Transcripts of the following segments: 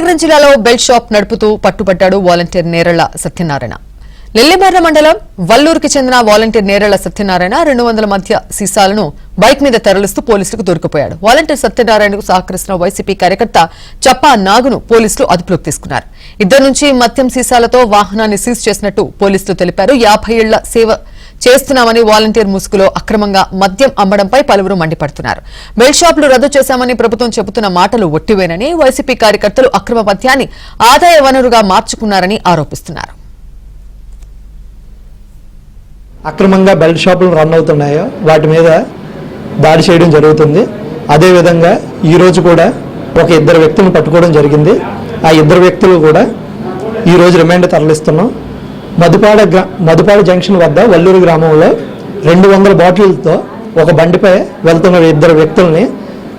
విజయనగరం జిల్లాలో belt shop నడుపుతూ పట్టుబట్టాడు volunteer Nerella Satyanarayana. Nellimarla మండలం వల్లూరుకి చెందిన వాలంటీర్ నేరళ్ల సత్యనారాయణ 200 మధ్య సీసాలను బైక్ మీద తరలిస్తూ పోలీసులకు దొరికిపోయాడు. వాలంటీర్ సత్యనారాయణకు సహకరిస్తున్న వైసీపీ కార్యకర్త చప్పా నాగును పోలీసులు అదుపులోకి తీసుకున్నారు. ఇద్దరు నుంచి మద్యం సీసాలతో వాహనాన్ని సీజ్ చేసినట్టు పోలీసులు తెలిపారు. 50 ఏళ్ల సేవ చేస్తున్నామని వాలంటీర్ ముసుగులో అక్రమంగా మద్యం అమ్మడంపై పలువురు మండిపడుతున్నారు. బెల్ట్ షాపులు రద్దు చేశామని ప్రభుత్వం చెబుతున్న మాటలు ఒట్టివేనని, వైసీపీ కార్యకర్తలు అక్రమ మద్యాన్ని ఆదాయ వనరుగా మార్చుకున్నారని ఆరోపిస్తున్నారు. అక్రమంగా బెల్ట్ షాపులు రన్ అవుతున్నాయో వాటి మీద దాడి చేయడం జరుగుతుంది. అదేవిధంగా ఈరోజు కూడా ఒక 2 వ్యక్తులను పట్టుకోవడం జరిగింది. ఆ 2 వ్యక్తులు కూడా ఈరోజు రిమాండ్ తరలిస్తున్నాం. మధుపాడ జంక్షన్ వద్ద వల్లూరు గ్రామంలో 200 బాటిల్తో ఒక బండిపై వెళ్తున్న 2 వ్యక్తుల్ని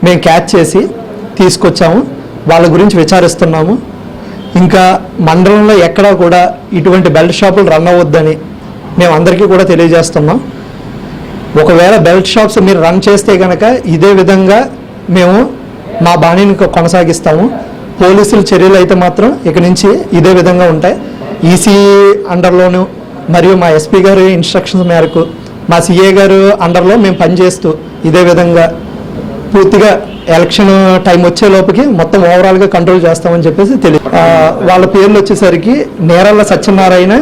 మేము క్యాచ్ చేసి తీసుకొచ్చాము. వాళ్ళ గురించి విచారిస్తున్నాము. ఇంకా మండలంలో ఎక్కడా కూడా ఇటువంటి బెల్ట్ షాపులు రన్ అవ్వద్దని మేము అందరికీ కూడా తెలియజేస్తున్నాం. ఒకవేళ బెల్ట్ షాప్స్ మీరు రన్ చేస్తే కనుక ఇదే విధంగా మేము మా బాణీని కొనసాగిస్తాము. పోలీసుల చర్యలు అయితే మాత్రం ఇక నుంచి ఇదే విధంగా ఉంటాయి. ఈసీ అండర్లోను మరియు మా ఎస్పీ గారి ఇన్స్ట్రక్షన్స్ మేరకు మా సిఏ గారు అండర్లో మేము పనిచేస్తూ ఇదే విధంగా పూర్తిగా ఎలక్షన్ టైం వచ్చే లోపుకి మొత్తం ఓవరాల్గా కంట్రోల్ చేస్తామని చెప్పేసి తెలియదు. వాళ్ళ పేర్లు వచ్చేసరికి నేరళ్ల సత్యనారాయణ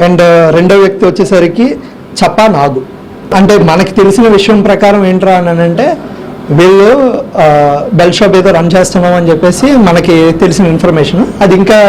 అండ్ రెండో వ్యక్తి వచ్చేసరికి చప్పా నాగు. అంటే మనకి తెలిసిన విషయం ప్రకారం ఏంట్రా అని అంటే వీళ్ళు బెల్ట్ షాప్ ఏదో రన్ చేస్తున్నాం అని చెప్పేసి మనకి తెలిసిన ఇన్ఫర్మేషన్. అది ఇంకా